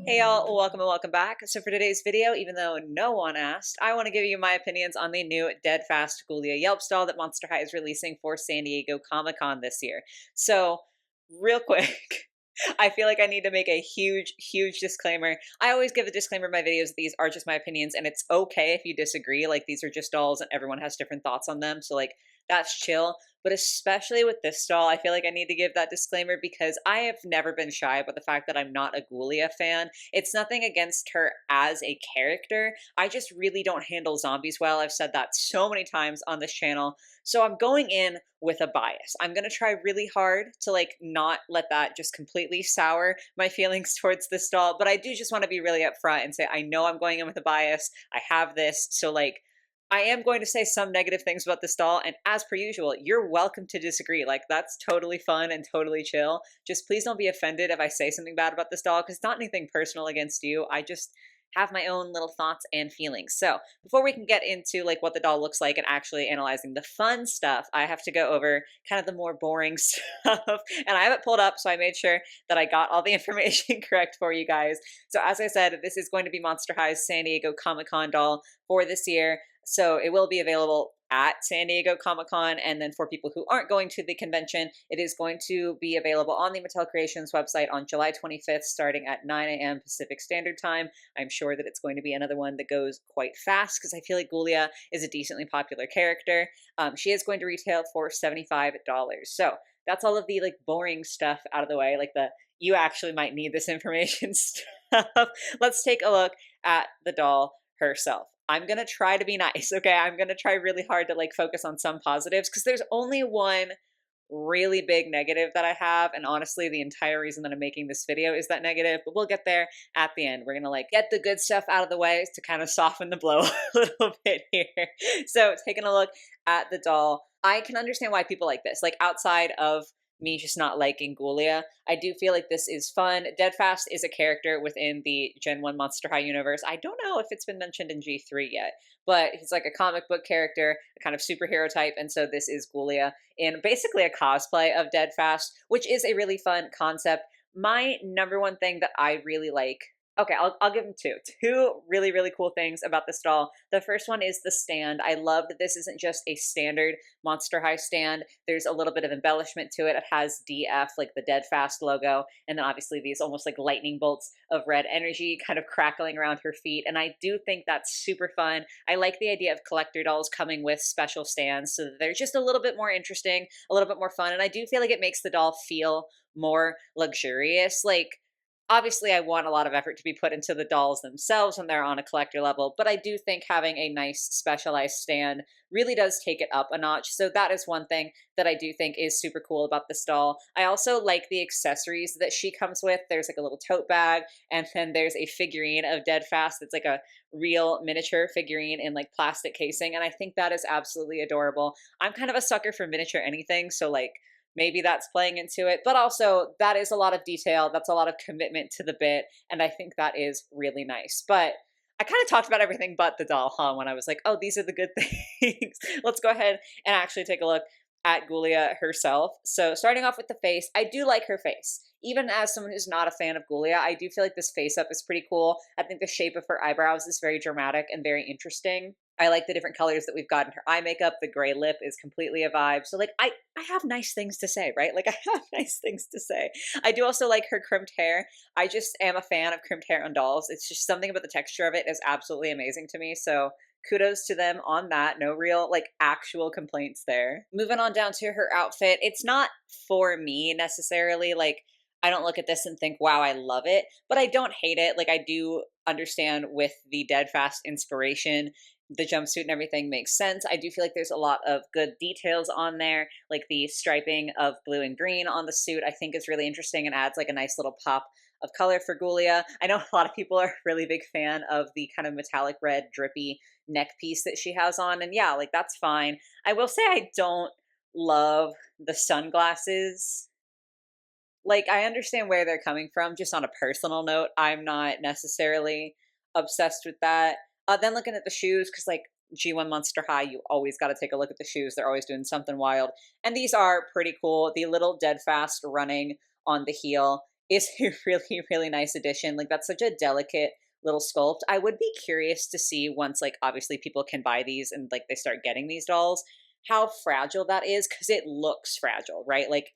Hey y'all, welcome and welcome back. So for today's video, even though no one asked, I want to give you my opinions on the new Deadfast Ghoulia Yelp stall that Monster High is releasing for San Diego Comic-Con this year. So, real quick, I feel like I need to make a huge disclaimer. I always give a disclaimer in my videos that these are just my opinions, and it's okay if you disagree. Like, these are just dolls and everyone has different thoughts on them. So, like, that's chill. But especially with this stall, I feel like I need to give that disclaimer because I have never been shy about the fact that I'm not a Ghoulia fan. It's nothing against her as a character. I just really don't handle zombies well. I've said that so many times on this channel. So I'm going in with a bias. I'm going to try really hard to not let that just completely sour my feelings towards this doll, but I do just want to be really upfront and say I know I'm going in with a bias. I have this. So I am going to say some negative things about this doll, and as per usual, you're welcome to disagree. Like, that's totally fun and totally chill. Just please don't be offended if I say something bad about this doll, because it's not anything personal against you. I just have my own little thoughts and feelings. So before we can get into what the doll looks like and actually analyzing the fun stuff, I have to go over kind of the more boring stuff. And I have it pulled up, so I made sure that I got all the information correct for you guys. So as I said, this is going to be Monster High's San Diego Comic-Con doll for this year. So it will be available at San Diego Comic-Con, and then for people who aren't going to the convention, it is going to be available on the Mattel Creations website on July 25th, starting at 9 a.m. Pacific Standard Time. I'm sure that it's going to be another one that goes quite fast because I feel like Ghoulia is a decently popular character. She is going to retail for $75. So that's all of the boring stuff out of the way, you actually might need this information stuff. Let's take a look at the doll herself. I'm going to try to be nice, okay? I'm going to try really hard to focus on some positives because there's only one really big negative that I have, and honestly the entire reason that I'm making this video is that negative, but we'll get there at the end. We're going to get the good stuff out of the way to kind of soften the blow a little bit here. So taking a look at the doll, I can understand why people like this. Outside of me just not liking Ghoulia, I do feel like this is fun. Deadfast is a character within the Gen 1 Monster High universe. I don't know if it's been mentioned in G3 yet, but he's like a comic book character, a kind of superhero type, and so this is Ghoulia in basically a cosplay of Deadfast, which is a really fun concept. My number one thing that I really like, okay, I'll give them two really cool things about this doll. The first one is the stand. I love that this isn't just a standard Monster High stand. There's a little bit of embellishment to it. It has DF, the Deadfast logo, and then obviously these almost lightning bolts of red energy kind of crackling around her feet, and I do think that's super fun. I like the idea of collector dolls coming with special stands so that they're just a little bit more interesting, a little bit more fun, and I do feel like it makes the doll feel more luxurious. Obviously, I want a lot of effort to be put into the dolls themselves when they're on a collector level, but I do think having a nice specialized stand really does take it up a notch. So that is one thing that I do think is super cool about this doll. I also like the accessories that she comes with. There's a little tote bag, and then there's a figurine of Deadfast that's a real miniature figurine in plastic casing, and I think that is absolutely adorable. I'm kind of a sucker for miniature anything, so maybe that's playing into it, but also that is a lot of detail. That's a lot of commitment to the bit, and I think that is really nice. But I kind of talked about everything but the doll, huh? When I was like, oh, these are the good things. Let's go ahead and actually take a look at Ghoulia herself. So starting off with the face, I do like her face. Even as someone who's not a fan of Ghoulia, I do feel like this face up is pretty cool. I think the shape of her eyebrows is very dramatic and very interesting. I like the different colors that we've got in her eye makeup. The gray lip is completely a vibe. So I have nice things to say, right? I have nice things to say. I do also like her crimped hair. I just am a fan of crimped hair on dolls. It's just something about the texture of it is absolutely amazing to me. So kudos to them on that. No real actual complaints there. Moving on down to her outfit. It's not for me necessarily. I don't look at this and think, wow, I love it, but I don't hate it. I do understand with the Deadfast inspiration, the jumpsuit and everything makes sense. I do feel like there's a lot of good details on there, the striping of blue and green on the suit I think is really interesting and adds a nice little pop of color for Ghoulia. I know a lot of people are a really big fan of the kind of metallic red drippy neck piece that she has on, and yeah, that's fine. I will say I don't love the sunglasses. I understand where they're coming from, just on a personal note. I'm not necessarily obsessed with that. Then looking at the shoes, because G1 Monster High, you always got to take a look at the shoes. They're always doing something wild. And these are pretty cool. The little Deadfast running on the heel is a really, really nice addition. Like, that's such a delicate little sculpt. I would be curious to see once, like, obviously people can buy these and like they start getting these dolls, how fragile that is, because it looks fragile, right? Like,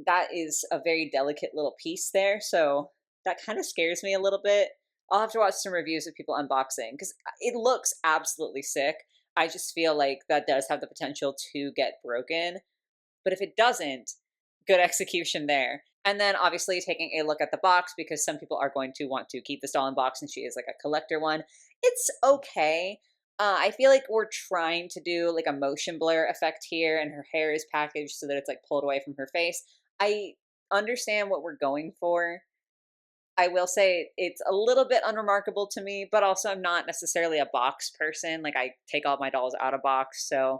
that is a very delicate little piece there. So that kind of scares me a little bit. I'll have to watch some reviews of people unboxing because it looks absolutely sick. I just feel like that does have the potential to get broken. But if it doesn't, good execution there. And then obviously taking a look at the box, because some people are going to want to keep this doll in box and she is like a collector one. It's okay. I feel like we're trying to do like a motion blur effect here, and her hair is packaged so that it's like pulled away from her face. I understand what we're going for. I will say it's a little bit unremarkable to me, but also I'm not necessarily a box person. Like, I take all my dolls out of box, so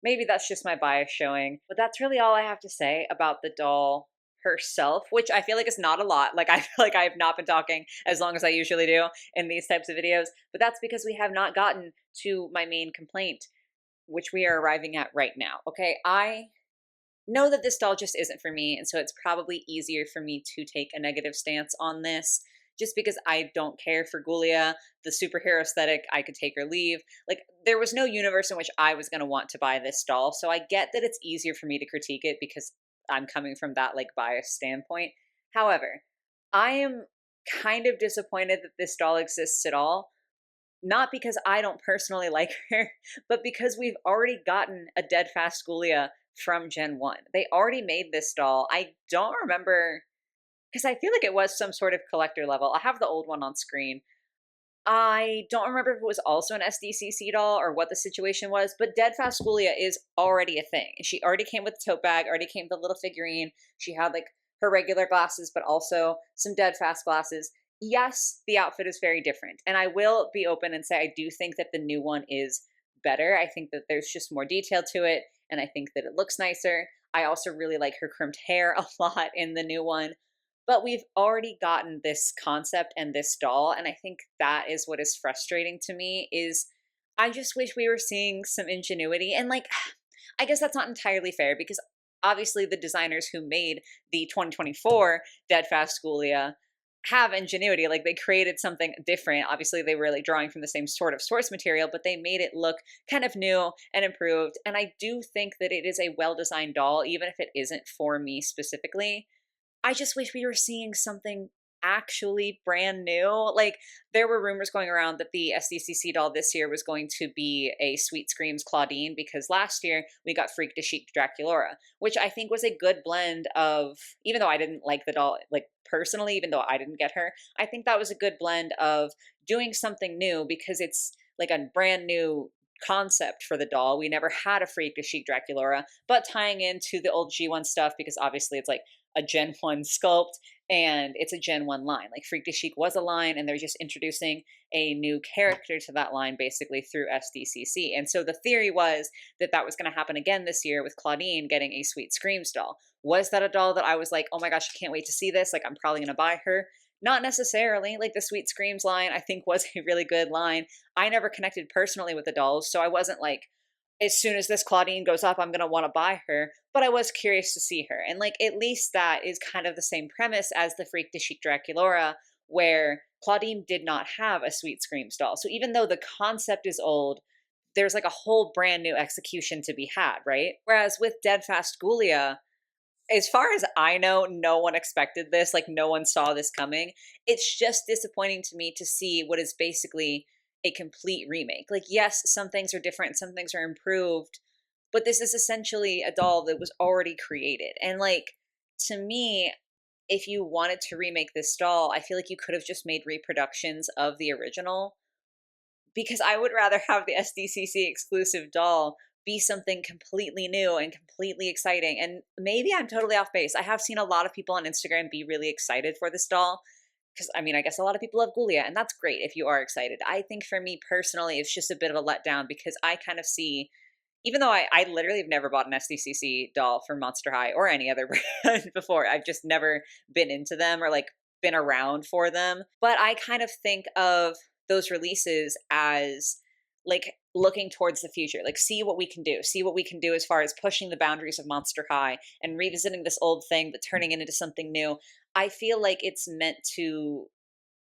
maybe that's just my bias showing. But that's really all I have to say about the doll herself, which I feel like is not a lot. Like, I feel like I have not been talking as long as I usually do in these types of videos, but that's because we have not gotten to my main complaint, which we are arriving at right now. Okay, I know that this doll just isn't for me, and so it's probably easier for me to take a negative stance on this just because I don't care for Ghoulia, the superhero aesthetic. I could take or leave. Like, there was no universe in which I was going to want to buy this doll, so I get that it's easier for me to critique it because I'm coming from that like biased standpoint. However, I am kind of disappointed that this doll exists at all, not because I don't personally like her, but because we've already gotten a Deadfast Ghoulia from Gen 1. They already made this doll. I don't remember, because I feel like it was some sort of collector level. I have the old one on screen. I don't remember if it was also an SDCC doll or what the situation was, but Deadfast Ghoulia is already a thing. She already came with the tote bag, already came with a little figurine. She had like her regular glasses, but also some Deadfast glasses. Yes, the outfit is very different. And I will be open and say I do think that the new one is better. I think that there's just more detail to it, and I think that it looks nicer. I also really like her crimped hair a lot in the new one. But we've already gotten this concept and this doll, and I think that is what is frustrating to me is I just wish we were seeing some ingenuity. And like, I guess that's not entirely fair because obviously the designers who made the 2024 Deadfast Ghoulia have ingenuity. Like, they created something different. Obviously they were like drawing from the same sort of source material, but they made it look kind of new and improved. And I do think that it is a well-designed doll, even if it isn't for me specifically. I just wish we were seeing something actually brand new. Like, there were rumors going around that the SDCC doll this year was going to be a Sweet Screams Claudine, because last year we got Freak de Chic Draculaura, which I think was a good blend of, even though I didn't like the doll, like personally, even though I didn't get her, I think that was a good blend of doing something new because it's like a brand new concept for the doll. We never had a Freak de Chic Draculaura, but tying into the old G1 stuff because obviously it's like a Gen 1 sculpt and it's a Gen 1 line. Like, Freak de Chic was a line and they're just introducing a new character to that line basically through SDCC. And so the theory was that that was going to happen again this year with Claudine getting a Sweet Screams doll. Was that a doll that I was like, oh my gosh, I can't wait to see this? Like, I'm probably going to buy her. Not necessarily. Like, the Sweet Screams line, I think, was a really good line. I never connected personally with the dolls, so I wasn't like, as soon as this Claudine goes up, I'm going to want to buy her. But I was curious to see her. And like, at least that is kind of the same premise as the Freak de Chic Draculaura, where Claudine did not have a Sweet Screams doll. So even though the concept is old, there's like a whole brand new execution to be had, right? Whereas with Deadfast Ghoulia, as far as I know, no one expected this. Like, no one saw this coming. It's just disappointing to me to see what is basically a complete remake. Like, yes, some things are different, some things are improved, but this is essentially a doll that was already created. And like, to me, if you wanted to remake this doll, I feel like you could have just made reproductions of the original, because I would rather have the SDCC exclusive doll be something completely new and completely exciting. And maybe I'm totally off base. I have seen a lot of people on Instagram be really excited for this doll, because I mean, I guess a lot of people love Ghoulia, and that's great if you are excited. I think for me personally, it's just a bit of a letdown because I kind of see, even though I literally have never bought an SDCC doll for Monster High or any other brand before, I've just never been into them or like been around for them. But I kind of think of those releases as like looking towards the future, like see what we can do, see what we can do as far as pushing the boundaries of Monster High and revisiting this old thing but turning it into something new. I feel like it's meant to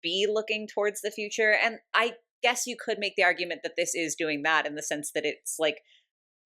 be looking towards the future, and I guess you could make the argument that this is doing that in the sense that it's like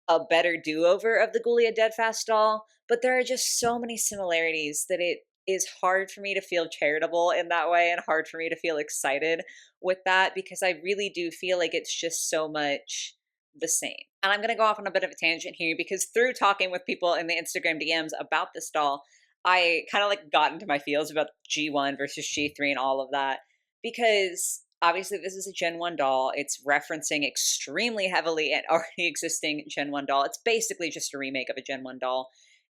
a better do-over of the Ghoulia Deadfast doll, but there are just so many similarities that it is hard for me to feel charitable in that way and hard for me to feel excited with that because I really do feel like it's just so much the same. And I'm going to go off on a bit of a tangent here because through talking with people in the Instagram DMs about this doll, I kind of like got into my feels about G1 versus G3 and all of that because obviously this is a Gen 1 doll. It's referencing extremely heavily an already existing Gen 1 doll. It's basically just a remake of a Gen 1 doll.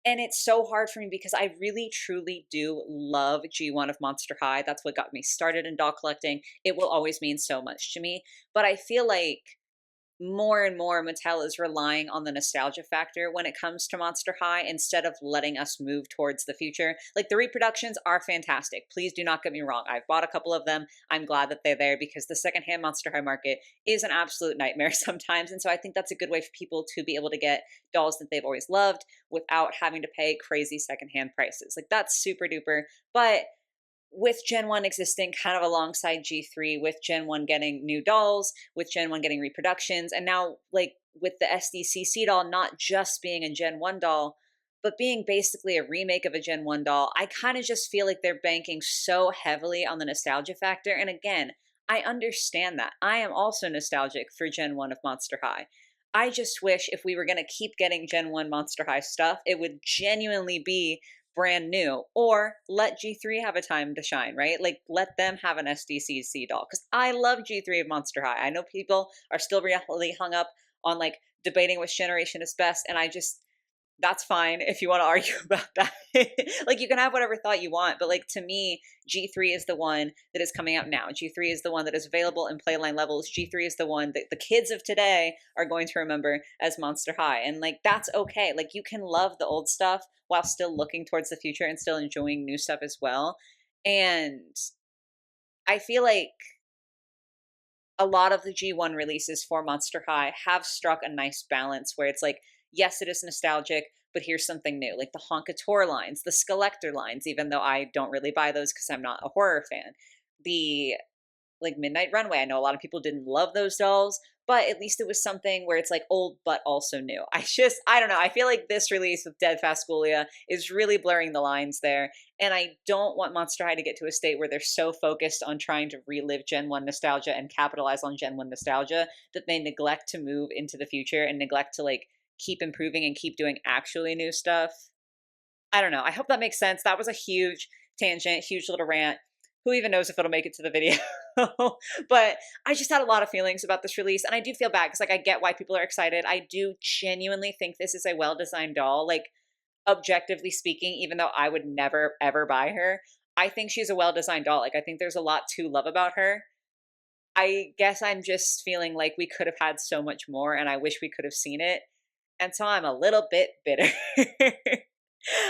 And it's so hard for me because I really truly do love G1 of Monster High. That's what got me started in doll collecting. It will always mean so much to me. But I feel like more and more Mattel is relying on the nostalgia factor when it comes to Monster High instead of letting us move towards the future. Like the reproductions are fantastic. Please do not get me wrong. I've bought a couple of them. I'm glad that they're there because the secondhand Monster High market is an absolute nightmare sometimes. And so I think that's a good way for people to be able to get dolls that they've always loved without having to pay crazy secondhand prices. Like that's super duper. But with Gen 1 existing kind of alongside G3, with Gen 1 getting new dolls, with Gen 1 getting reproductions, and now like with the SDCC doll not just being a Gen 1 doll, but being basically a remake of a Gen 1 doll, I kind of just feel like they're banking so heavily on the nostalgia factor. And again, I understand that. I am also nostalgic for Gen 1 of Monster High. I just wish if we were going to keep getting Gen 1 Monster High stuff, it would genuinely be brand new, or let G3 have a time to shine, right? Like let them have an SDCC doll because I love G3 of Monster High. I know people are still really hung up on like debating which generation is best, and I just that's fine if you want to argue about that. Like you can have whatever thought you want, but like to me, G3 is the one that is coming out now. G3 is the one that is available in playline levels. G3 is the one that the kids of today are going to remember as Monster High. And like that's okay. Like you can love the old stuff while still looking towards the future and still enjoying new stuff as well. And I feel like a lot of the G1 releases for Monster High have struck a nice balance where it's like, yes, it is nostalgic, but here's something new, like the Honkator lines, the Skeletor lines, even though I don't really buy those because I'm not a horror fan. The like Midnight Runway, I know a lot of people didn't love those dolls, but at least it was something where it's like old but also new. I don't know. I feel like this release with Deadfast Ghoulia is really blurring the lines there. And I don't want Monster High to get to a state where they're so focused on trying to relive Gen 1 nostalgia and capitalize on Gen 1 nostalgia that they neglect to move into the future and neglect to like keep improving and keep doing actually new stuff. I don't know. I hope that makes sense. That was a huge tangent, huge little rant. Who even knows if it'll make it to the video? But I just had a lot of feelings about this release, and I do feel bad because like I get why people are excited. I do genuinely think this is a well-designed doll. Like objectively speaking, even though I would never ever buy her, I think she's a well-designed doll. Like I think there's a lot to love about her. I guess I'm just feeling like we could have had so much more, and I wish we could have seen it. And so I'm a little bit bitter.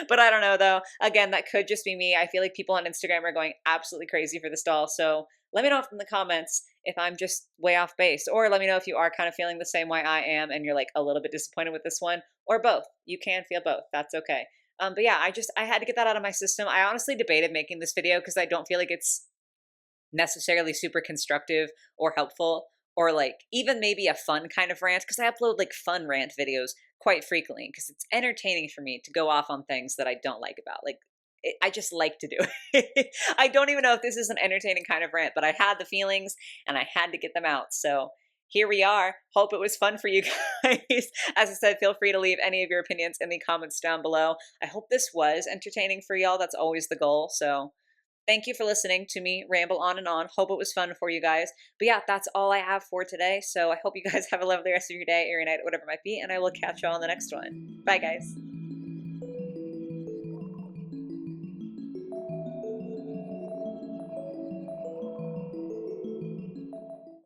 But I don't know though. Again, that could just be me. I feel like people on Instagram are going absolutely crazy for this doll. So let me know in the comments if I'm just way off base, or let me know if you are kind of feeling the same way I am and you're like a little bit disappointed with this one, or both. You can feel both. That's okay. But yeah, I had to get that out of my system. I honestly debated making this video because I don't feel like it's necessarily super constructive or helpful, or like even maybe a fun kind of rant, because I upload like fun rant videos quite frequently because it's entertaining for me to go off on things that I don't like about. Like I just like to do it. I don't even know if this is an entertaining kind of rant, but I had the feelings and I had to get them out. So here we are. Hope it was fun for you guys. As I said, feel free to leave any of your opinions in the comments down below. I hope this was entertaining for y'all. That's always the goal. So thank you for listening to me ramble on and on. Hope it was fun for you guys. But yeah, that's all I have for today. So I hope you guys have a lovely rest of your day or your night, whatever it might be, and I will catch y'all on the next one. Bye, guys.